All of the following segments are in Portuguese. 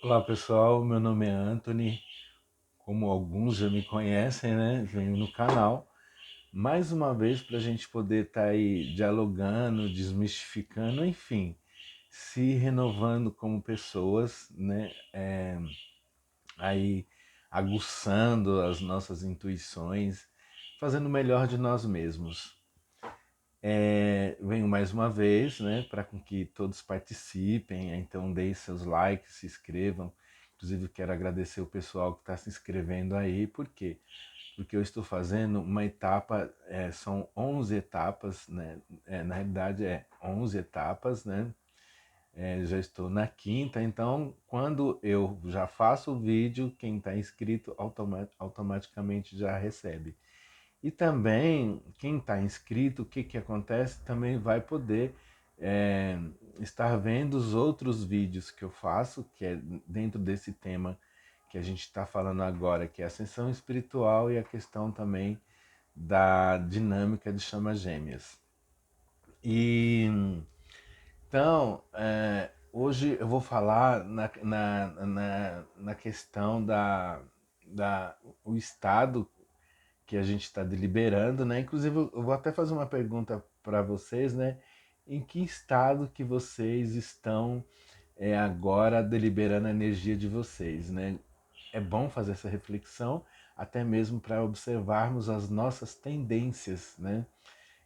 Olá pessoal, meu nome é Anthony, como alguns já me conhecem, né? Venho no canal mais uma vez para a gente poder estar aí dialogando, desmistificando, enfim, se renovando como pessoas, né? Aí aguçando as nossas intuições, fazendo o melhor de nós mesmos. Venho mais uma vez, né, para que todos participem, então deem seus likes, se inscrevam. Inclusive, quero agradecer o pessoal que está se inscrevendo aí, por quê? Porque eu estou fazendo uma etapa, são 11 etapas, né? Na realidade, 11 etapas, né? Já estou na quinta, então quando eu já faço o vídeo, quem está inscrito automaticamente já recebe. E também, quem está inscrito, o que, que acontece? Também vai poder é, estar vendo os outros vídeos que eu faço, que é dentro desse tema que a gente está falando agora, que é a ascensão espiritual e a questão também da dinâmica de chamas gêmeas. E então, hoje eu vou falar na questão o estado que a gente está deliberando, né? Inclusive, eu vou até fazer uma pergunta para vocês, né? Em que estado que vocês estão agora deliberando a energia de vocês, né? É bom fazer essa reflexão, até mesmo para observarmos as nossas tendências, né?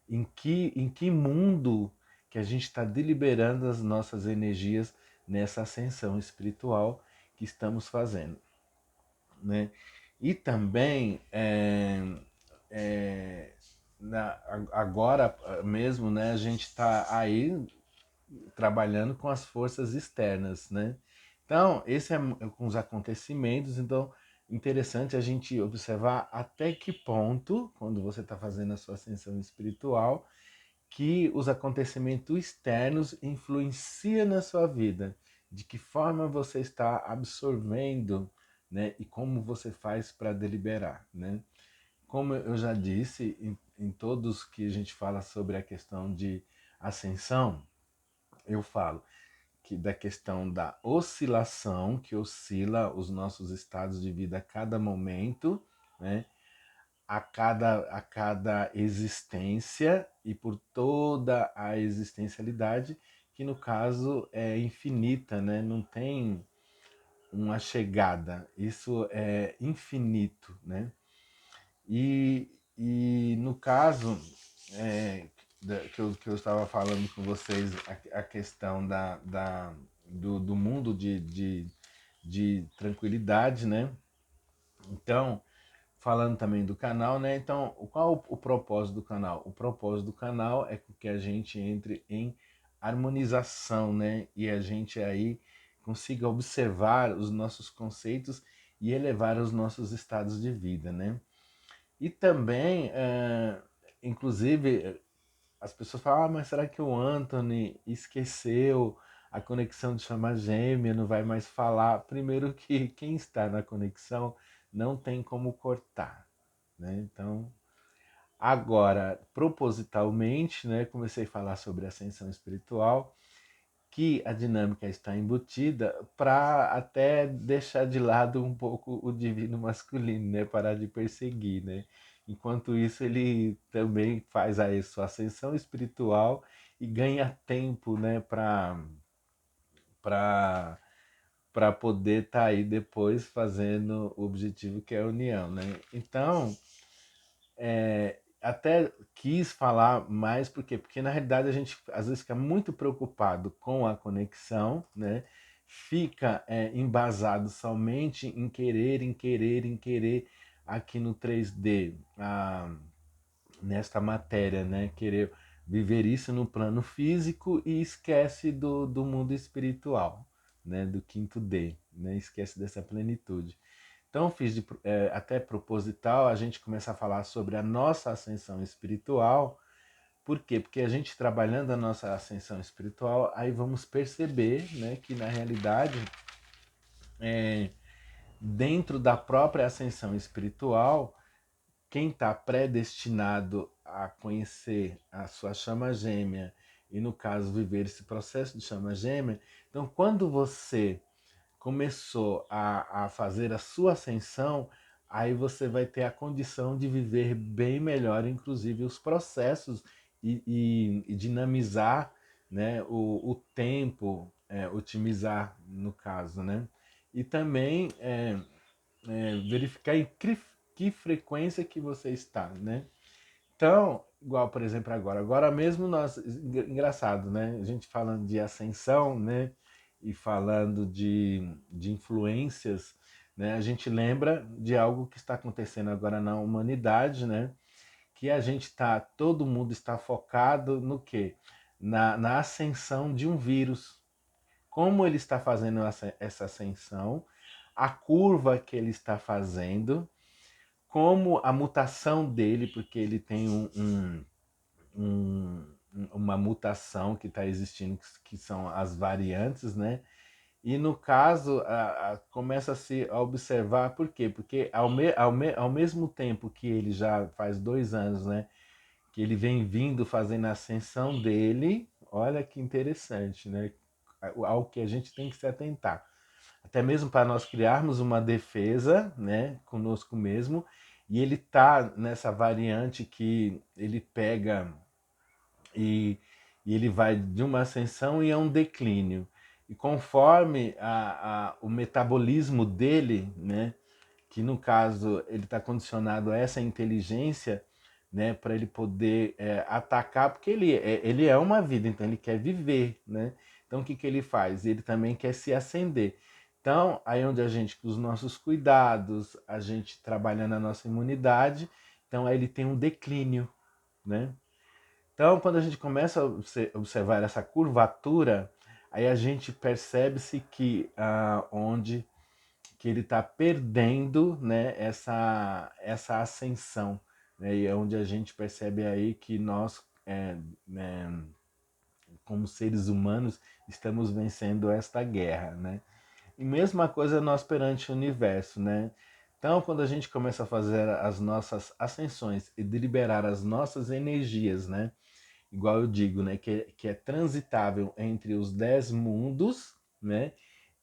Em que mundo que a gente está deliberando as nossas energias nessa ascensão espiritual que estamos fazendo, né? E também é, agora mesmo, né, a gente está aí trabalhando com as forças externas, né? Então, esse é com os acontecimentos, então interessante a gente observar até que ponto, quando você está fazendo a sua ascensão espiritual, que os acontecimentos externos influenciam na sua vida, de que forma você está absorvendo, né, e como você faz para deliberar, né? Como eu já disse em todos que a gente fala sobre a questão de ascensão, eu falo que da questão da oscilação, que oscila os nossos estados de vida a cada momento, né? A cada existência e por toda a existencialidade, que no caso é infinita, né? Não tem uma chegada, isso é infinito, né? E no caso que eu estava falando com vocês, a questão do mundo de tranquilidade, né? Então, falando também do canal, né? Então, qual o propósito do canal? O propósito do canal é que a gente entre em harmonização, né? E a gente aí consiga observar os nossos conceitos e elevar os nossos estados de vida, né? E também, inclusive, as pessoas falam, ah, mas será que o Anthony esqueceu a conexão de chama gêmea, não vai mais falar? Primeiro que quem está na conexão não tem como cortar, né? Então, agora, propositalmente, né, comecei a falar sobre ascensão espiritual, que a dinâmica está embutida para até deixar de lado um pouco o divino masculino, né? Parar de perseguir, né? Enquanto isso, ele também faz a sua ascensão espiritual e ganha tempo, né? Para para poder estar aí depois fazendo o objetivo que é a união, né? Então, até quis falar mais porque na realidade a gente às vezes fica muito preocupado com a conexão, né? Fica embasado somente em querer, em querer, em querer aqui no 3D, nesta matéria, né? Querer viver isso no plano físico e esquece do mundo espiritual, né? Do quinto D, né? Esquece dessa plenitude. Então, fiz até proposital a gente começar a falar sobre a nossa ascensão espiritual. Por quê? Porque a gente trabalhando a nossa ascensão espiritual, aí vamos perceber, né, que na realidade, dentro da própria ascensão espiritual, quem está predestinado a conhecer a sua chama gêmea e, no caso, viver esse processo de chama gêmea, então, quando você começou a fazer a sua ascensão, aí você vai ter a condição de viver bem melhor, inclusive os processos e dinamizar, né, o tempo, otimizar no caso, né? E também verificar em que frequência que você está, né? Então, igual por exemplo agora mesmo nós, engraçado, né? A gente falando de ascensão, né? E falando de influências, né? A gente lembra de algo que está acontecendo agora na humanidade, né? Que a gente tá, todo mundo está focado no quê? Na ascensão de um vírus. Como ele está fazendo essa ascensão, a curva que ele está fazendo, como a mutação dele, porque ele tem um, uma mutação que está existindo, que são as variantes, né? E no caso, começa a se observar por quê? Porque ao mesmo tempo que ele já faz 2 anos, né? Que ele vem vindo fazendo a ascensão dele, olha que interessante, né? Ao que a gente tem que se atentar. Até mesmo para nós criarmos uma defesa, né, conosco mesmo, e ele tá nessa variante que ele pega e, e ele vai de uma ascensão e a um declínio. E conforme o metabolismo dele, né, que no caso ele está condicionado a essa inteligência, né, para ele poder atacar, porque ele é uma vida, então ele quer viver, né? Então o que, que ele faz? Ele também quer se acender. Então, aí onde a gente, com os nossos cuidados, a gente trabalhando a nossa imunidade, então aí ele tem um declínio, né? Então, quando a gente começa a observar essa curvatura, aí a gente percebe-se que onde que ele está perdendo, né, essa ascensão, né, e é onde a gente percebe aí que nós, né, como seres humanos, estamos vencendo esta guerra, né? E mesma coisa nós perante o universo, né? Então, quando a gente começa a fazer as nossas ascensões e deliberar as nossas energias, né? Igual eu digo, né? Que é transitável entre os 10 mundos, né?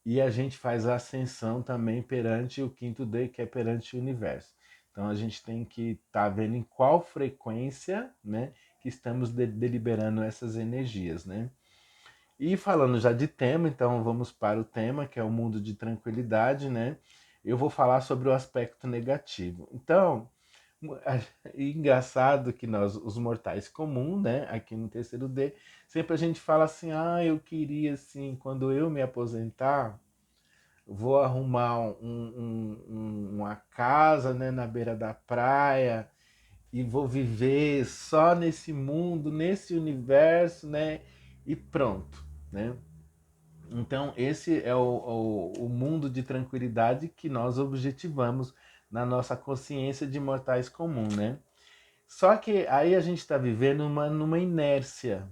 E a gente faz a ascensão também perante o quinto D, que é perante o universo. Então a gente tem que estar vendo em qual frequência, né, que estamos deliberando essas energias, né? E falando já de tema, então vamos para o tema, que é o mundo de tranquilidade, né? Eu vou falar sobre o aspecto negativo. Então, engraçado que nós, os mortais comuns, né, aqui no terceiro D, sempre a gente fala assim: ah, eu queria, assim, quando eu me aposentar, vou arrumar uma casa, né, na beira da praia e vou viver só nesse mundo, nesse universo, né, e pronto, né? Então, esse é o mundo de tranquilidade que nós objetivamos na nossa consciência de mortais comum, né? Só que aí a gente está vivendo numa inércia.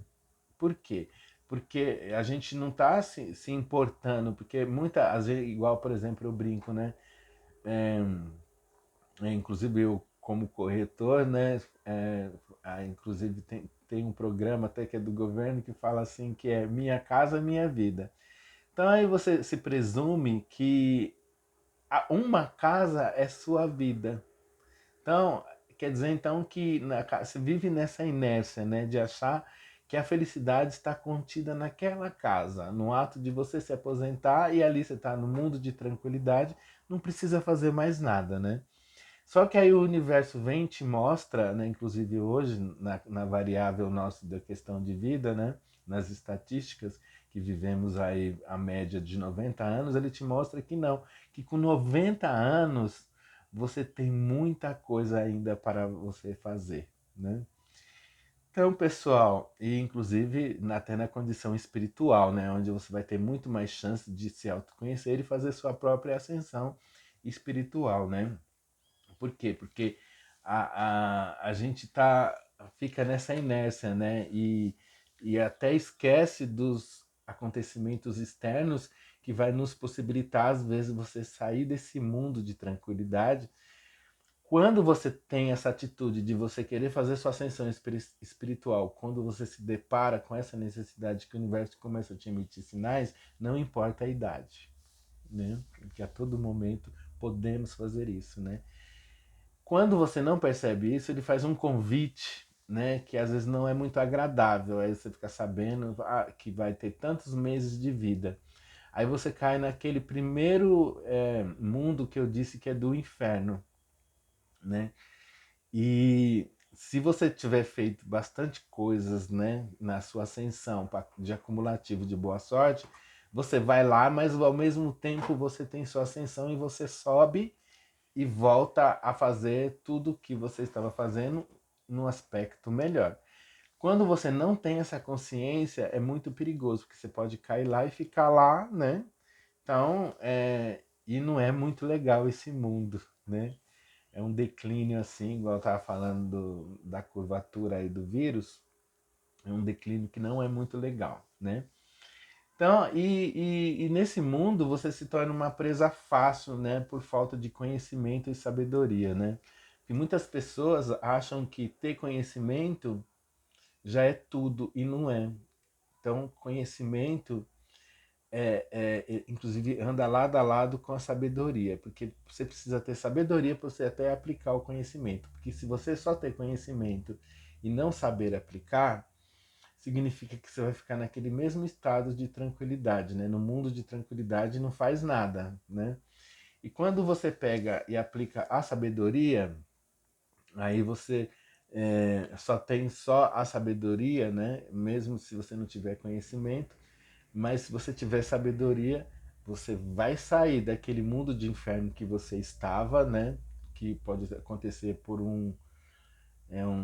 Por quê? Porque a gente não está se importando, porque às vezes, igual por exemplo, eu brinco, né? É, inclusive eu como corretor, né? Inclusive tem um programa até que é do governo que fala assim que é Minha Casa Minha Vida. Então aí você se presume que uma casa é sua vida. Então, quer dizer então que você vive nessa inércia, né, de achar que a felicidade está contida naquela casa, no ato de você se aposentar e ali você está no mundo de tranquilidade, não precisa fazer mais nada, né? Só que aí o universo vem e te mostra, né, inclusive hoje, na variável nossa da questão de vida, né, nas estatísticas, que vivemos aí a média de 90 anos, ele te mostra que não, que com 90 anos você tem muita coisa ainda para você fazer, né? Então, pessoal, e inclusive até na condição espiritual, né, onde você vai ter muito mais chance de se autoconhecer e fazer sua própria ascensão espiritual, né? Por quê? Porque a gente fica nessa inércia, né? E até esquece dos acontecimentos externos que vai nos possibilitar, às vezes, você sair desse mundo de tranquilidade. Quando você tem essa atitude de você querer fazer sua ascensão espiritual, quando você se depara com essa necessidade que o universo começa a te emitir sinais, não importa a idade. né? Que a todo momento podemos fazer isso, né? Quando você não percebe isso, ele faz um convite, né, que às vezes não é muito agradável. Aí você fica sabendo que vai ter tantos meses de vida. Aí você cai naquele primeiro mundo que eu disse que é do inferno, né? E se você tiver feito bastante coisas, né, na sua ascensão de acumulativo de boa sorte, você vai lá, mas ao mesmo tempo você tem sua ascensão e você sobe e volta a fazer tudo o que você estava fazendo num aspecto melhor. Quando você não tem essa consciência, é muito perigoso, porque você pode cair lá e ficar lá, né? Então, e não é muito legal esse mundo, né? É um declínio assim, igual eu estava falando da curvatura aí do vírus, é um declínio que não é muito legal, né? Então, e nesse mundo você se torna uma presa fácil, né, por falta de conhecimento e sabedoria, né? E muitas pessoas acham que ter conhecimento já é tudo e não é. Então, conhecimento inclusive, anda lado a lado com a sabedoria, porque você precisa ter sabedoria para você até aplicar o conhecimento. Porque se você só ter conhecimento e não saber aplicar, significa que você vai ficar naquele mesmo estado de tranquilidade, né? No mundo de tranquilidade não faz nada, né? E quando você pega e aplica a sabedoria, aí você só tem só a sabedoria, né? Mesmo se você não tiver conhecimento, mas se você tiver sabedoria, você vai sair daquele mundo de inferno que você estava, né? Que pode acontecer por um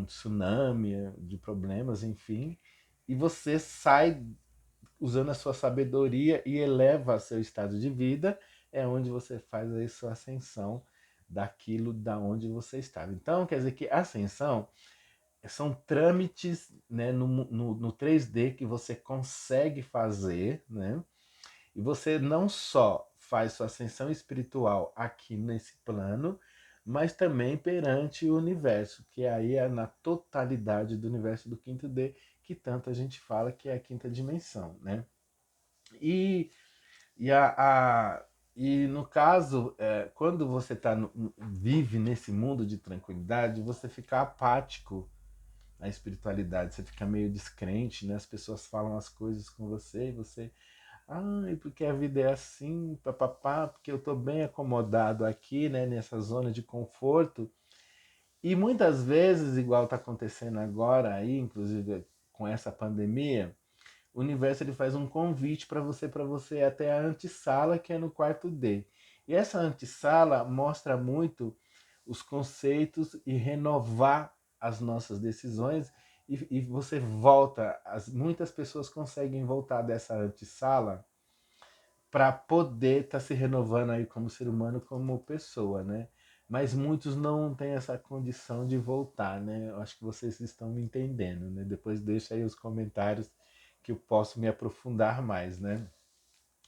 tsunami de problemas, enfim, e você sai usando a sua sabedoria e eleva seu estado de vida, é onde você faz a sua ascensão daquilo da onde você estava. Então, quer dizer que a ascensão são trâmites, né, no 3D que você consegue fazer, né? E você não só faz sua ascensão espiritual aqui nesse plano, mas também perante o universo, que aí é na totalidade do universo do quinto D, que tanto a gente fala que é a quinta dimensão, né? E, e, e no caso, quando você vive nesse mundo de tranquilidade, você fica apático à espiritualidade, você fica meio descrente, né? As pessoas falam as coisas com você e você, ai, porque a vida é assim, papapá, porque eu estou bem acomodado aqui, né, nessa zona de conforto. E muitas vezes, igual está acontecendo agora aí, inclusive com essa pandemia, o universo ele faz um convite para você ir até a antessala, que é no quarto D. E essa antessala mostra muito os conceitos e renovar as nossas decisões. E você volta, muitas pessoas conseguem voltar dessa antessala para poder estar se renovando aí como ser humano, como pessoa, né? Mas muitos não têm essa condição de voltar, né? Eu acho que vocês estão me entendendo, né? Depois deixa aí os comentários que eu posso me aprofundar mais, né?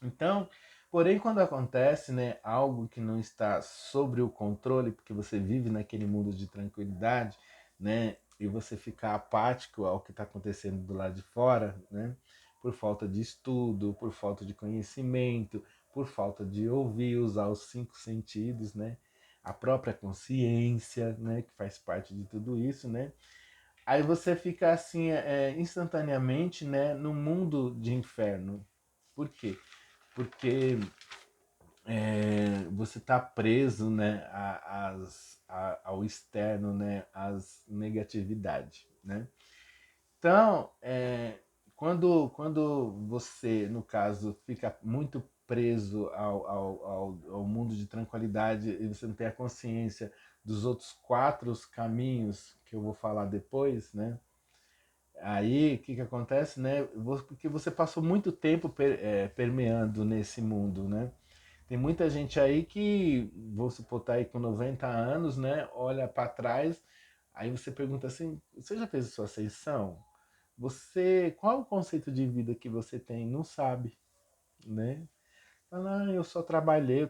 Então, porém, quando acontece, né, algo que não está sobre o controle, porque você vive naquele mundo de tranquilidade, né, e você fica apático ao que está acontecendo do lado de fora, né, por falta de estudo, por falta de conhecimento, por falta de ouvir, usar os cinco sentidos, né, a própria consciência, né, que faz parte de tudo isso, né, aí você fica assim, instantaneamente, né, no mundo de inferno. Por quê? Porque você está preso, né, ao externo, né, às negatividades, né? Então, quando você, no caso, fica muito preso ao mundo de tranquilidade e você não tem a consciência dos outros quatro caminhos que eu vou falar depois, né? Aí, o que que acontece, né? Porque você passou muito tempo permeando nesse mundo, né? Tem muita gente aí que, vou supor, tá aí com 90 anos, né? Olha para trás, aí você pergunta assim: você já fez a sua ascensão? Qual o conceito de vida que você tem? Não sabe, né? Fala, eu só trabalhei,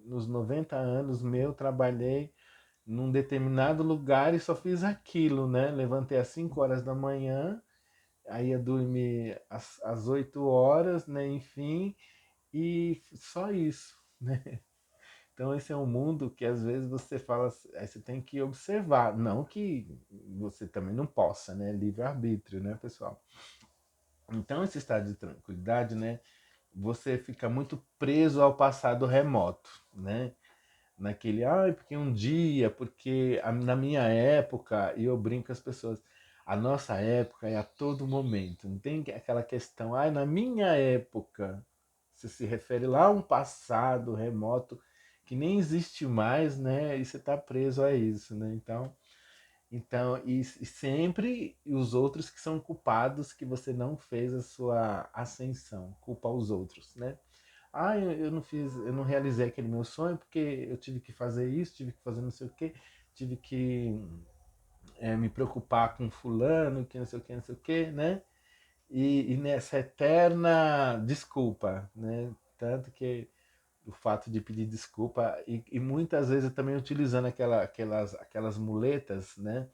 nos 90 anos meu, trabalhei num determinado lugar e só fiz aquilo, né? Levantei às 5 horas da manhã, aí ia dormir às 8 horas, né? Enfim, e só isso, né? Então esse é um mundo que às vezes você fala, aí você tem que observar, não que você também não possa, né? Livre-arbítrio, né, pessoal? Então esse estado de tranquilidade, né? Você fica muito preso ao passado remoto, né? Naquele, porque um dia, porque na minha época, e eu brinco com as pessoas, a nossa época é a todo momento, não tem aquela questão, na minha época, você se refere lá a um passado remoto que nem existe mais, né? E você está preso a isso, né? Então e sempre os outros que são culpados que você não fez a sua ascensão, culpa aos outros, né? Eu não fiz, eu não realizei aquele meu sonho porque eu tive que fazer isso, tive que fazer não sei o quê, tive que me preocupar com fulano, que não sei o que, não sei o quê, né? E nessa eterna desculpa, né? Tanto que o fato de pedir desculpa e muitas vezes também utilizando aquelas muletas, né?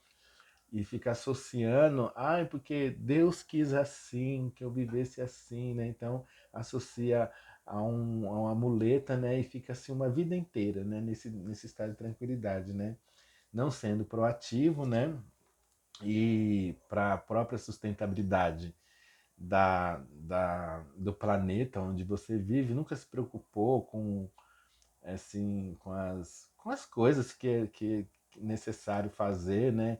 E fica associando, porque Deus quis assim, que eu vivesse assim, né? Então associa a uma muleta, né? E fica assim uma vida inteira, né? Nesse estado de tranquilidade, né? Não sendo proativo, né? E para a própria sustentabilidade do planeta onde você vive, nunca se preocupou com, assim, com as coisas que é necessário fazer, né?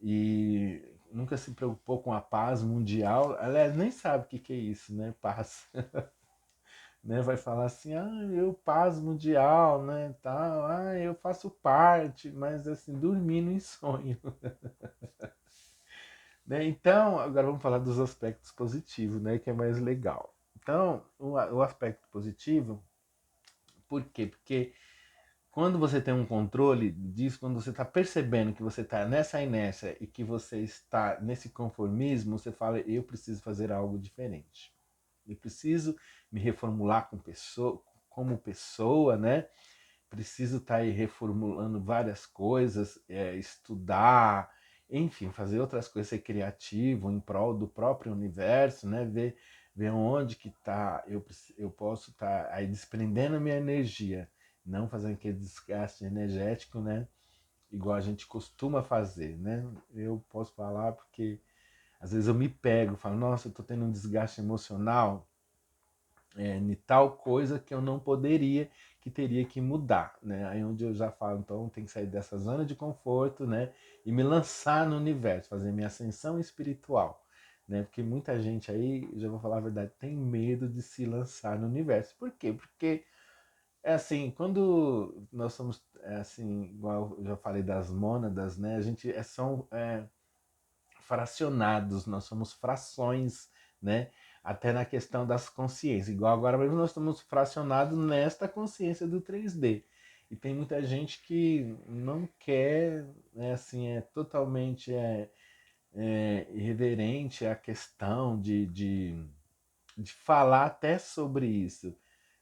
E nunca se preocupou com a paz mundial. Aliás, nem sabe o que é isso, né? Paz. Né? Vai falar assim, eu paz mundial, né? Tal, eu faço parte, mas assim, dormindo em sonho. Né? Então, agora vamos falar dos aspectos positivos, né? Que é mais legal. Então, o aspecto positivo, por quê? Porque quando você tem um controle disso, quando você está percebendo que você está nessa inércia e que você está nesse conformismo, você fala, eu preciso fazer algo diferente. Eu preciso me reformular como pessoa, né? Preciso estar aí reformulando várias coisas, estudar, enfim, fazer outras coisas, ser criativo em prol do próprio universo, né? Ver onde que tá, eu posso estar aí desprendendo a minha energia, não fazendo aquele desgaste energético, né? Igual a gente costuma fazer, né? Eu posso falar porque às vezes eu me pego, falo, nossa, eu tô tendo um desgaste emocional, em tal coisa que eu não poderia, que teria que mudar, né? Aí onde eu já falo, então tem que sair dessa zona de conforto, né? E me lançar no universo, fazer minha ascensão espiritual, né? Porque muita gente aí, já vou falar a verdade, tem medo de se lançar no universo. Por quê? Porque é assim, quando nós somos assim, igual eu já falei das mônadas, né? A gente são fracionados, nós somos frações, né? Até na questão das consciências. Igual agora mesmo nós estamos fracionados nesta consciência do 3D. E tem muita gente que não quer, né, assim, é totalmente irreverente a questão de falar até sobre isso,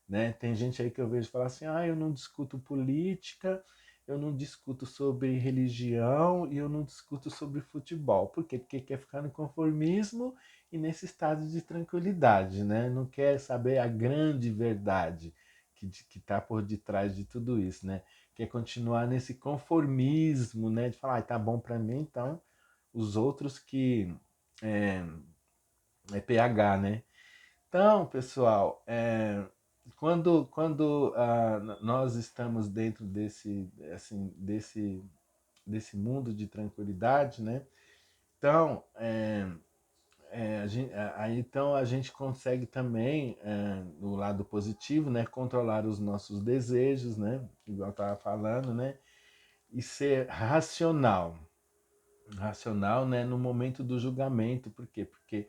né? Tem gente aí que eu vejo falar assim, eu não discuto política, eu não discuto sobre religião e eu não discuto sobre futebol. Por quê? Porque quer ficar no conformismo e nesse estado de tranquilidade, né? Não quer saber a grande verdade que está por detrás de tudo isso, né? Quer continuar nesse conformismo, né? De falar, tá bom para mim, então os outros que é, é PH, né? Então, pessoal, quando nós estamos dentro desse mundo de tranquilidade, né? Então, então a gente consegue também, no lado positivo, né, controlar os nossos desejos, né? Igual eu estava falando, né? E ser racional, né? No momento do julgamento, por quê? Porque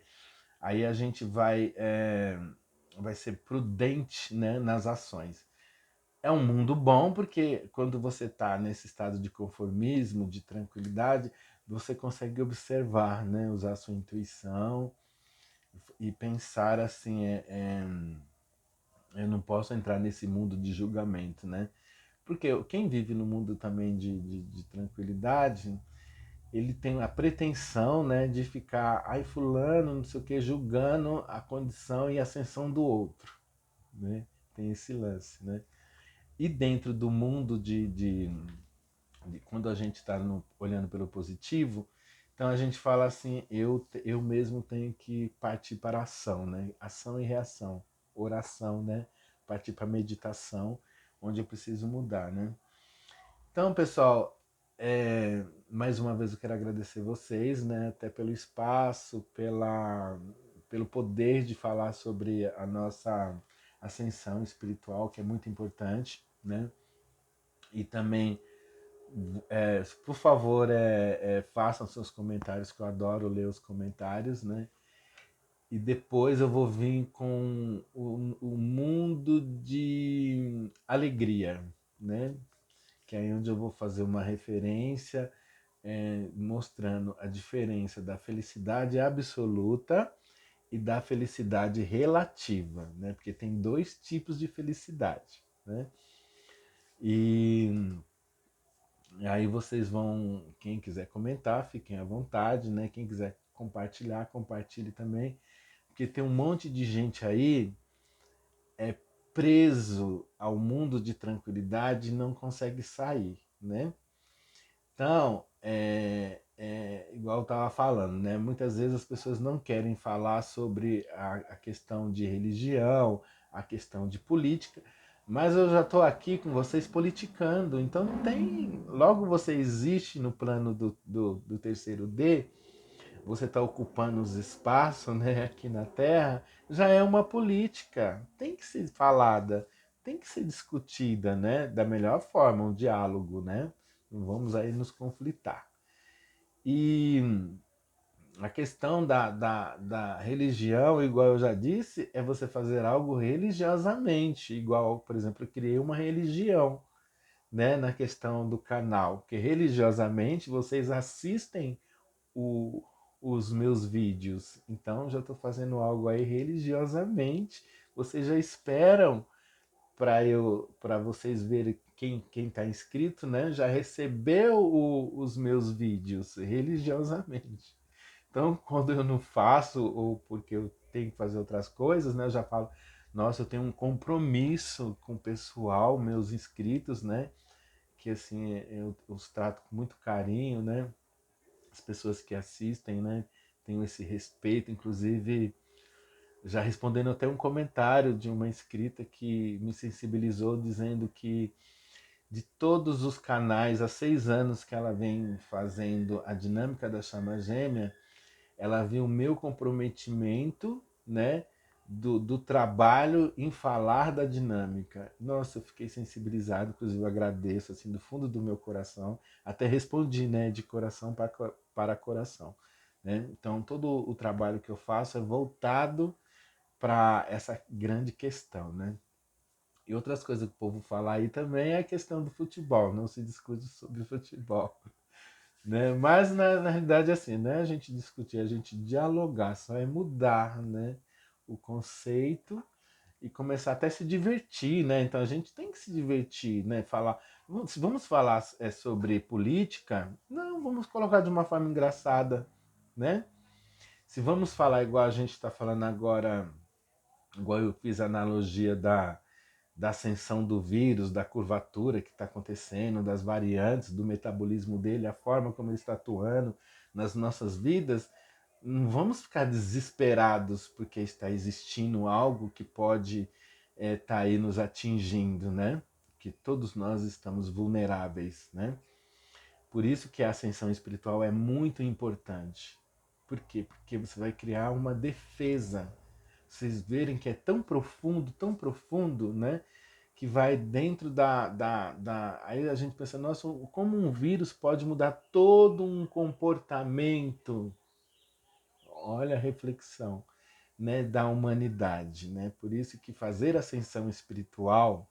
aí a gente vai ser prudente, né, nas ações. É um mundo bom porque quando você está nesse estado de conformismo, de tranquilidade, você consegue observar, né, usar a sua intuição e pensar assim, eu não posso entrar nesse mundo de julgamento, né? Porque quem vive no mundo também de tranquilidade, ele tem a pretensão, né, de ficar, fulano, não sei o que, julgando a condição e a ascensão do outro, né? Tem esse lance, né? E dentro do mundo de quando a gente está olhando pelo positivo, então a gente fala assim, eu mesmo tenho que partir para a ação, né? Ação e reação, oração, né? Partir para meditação, onde eu preciso mudar, né? Então, pessoal, mais uma vez eu quero agradecer vocês, né? Até pelo espaço, pelo poder de falar sobre a nossa ascensão espiritual, que é muito importante, né? E também por favor, façam seus comentários, que eu adoro ler os comentários, né? E depois eu vou vir com o mundo de alegria, né? Que é aí onde eu vou fazer uma referência mostrando a diferença da felicidade absoluta e da felicidade relativa, né? Porque tem dois tipos de felicidade, né? E aí vocês vão, quem quiser comentar, fiquem à vontade, né? Quem quiser compartilhar, compartilhe também, porque tem um monte de gente aí preso ao mundo de tranquilidade e não consegue sair, né? Então, igual eu estava falando, né? Muitas vezes as pessoas não querem falar sobre a questão de religião, a questão de política, mas eu já estou aqui com vocês politicando, então não tem. Logo você existe no plano do terceiro D, você está ocupando os espaços, né, aqui na Terra, já é uma política, tem que ser falada, tem que ser discutida, né, da melhor forma, um diálogo, né? Não vamos aí nos conflitar. E a questão da religião, igual eu já disse, é você fazer algo religiosamente, igual, por exemplo, eu criei uma religião, né, na questão do canal, que religiosamente vocês assistem o, os meus vídeos. Então já estou fazendo algo aí religiosamente. Vocês já esperam para vocês verem quem está inscrito, né? Já recebeu os meus vídeos religiosamente. Então, quando eu não faço ou porque eu tenho que fazer outras coisas, né? Eu já falo, nossa, eu tenho um compromisso com o pessoal, meus inscritos, né? Que assim eu os trato com muito carinho, né? As pessoas que assistem, né? Tenho esse respeito, inclusive já respondendo até um comentário de uma inscrita que me sensibilizou dizendo que de todos os canais, há 6 anos que ela vem fazendo a dinâmica da chama gêmea, ela viu o meu comprometimento, né, do trabalho em falar da dinâmica. Nossa, eu fiquei sensibilizado, inclusive eu agradeço assim do fundo do meu coração, até respondi, né, de coração para coração, né? Então todo o trabalho que eu faço é voltado para essa grande questão, né? E outras coisas que o povo fala aí também é a questão do futebol, não se discute sobre futebol, né? Mas na realidade é assim, né? A gente discutir, a gente dialogar, só é mudar, né? O conceito e começar até a se divertir, né? Então a gente tem que se divertir, né? Falar, se vamos falar sobre política, não, vamos colocar de uma forma engraçada, né? Se vamos falar igual a gente está falando agora, igual eu fiz a analogia da ascensão do vírus, da curvatura que está acontecendo, das variantes, do metabolismo dele, a forma como ele está atuando nas nossas vidas, não vamos ficar desesperados porque está existindo algo que pode estar aí nos atingindo, né? Que todos nós estamos vulneráveis, né? Por isso que a ascensão espiritual é muito importante. Por quê? Porque você vai criar uma defesa. Vocês verem que é tão profundo, né? Que vai dentro Aí a gente pensa, nossa, como um vírus pode mudar todo um comportamento? Olha a reflexão, né, da humanidade, né? Por isso que fazer ascensão espiritual,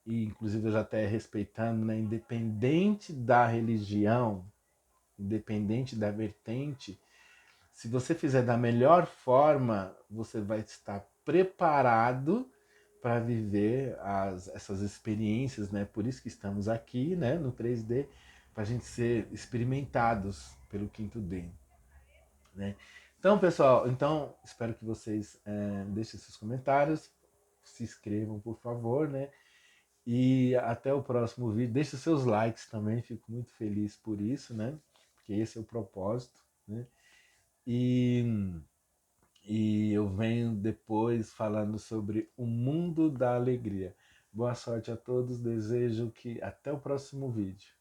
e inclusive eu já até respeitando, né, independente da religião, independente da vertente, se você fizer da melhor forma, você vai estar preparado para viver essas experiências, né? Por isso que estamos aqui, né, no 3D, para a gente ser experimentados pelo quinto D, né? Então, pessoal, então espero que vocês deixem seus comentários, se inscrevam, por favor, né? E até o próximo vídeo. Deixe seus likes também, fico muito feliz por isso, né? Porque esse é o propósito, né? E, e eu venho depois falando sobre o mundo da alegria. Boa sorte a todos, desejo que até o próximo vídeo.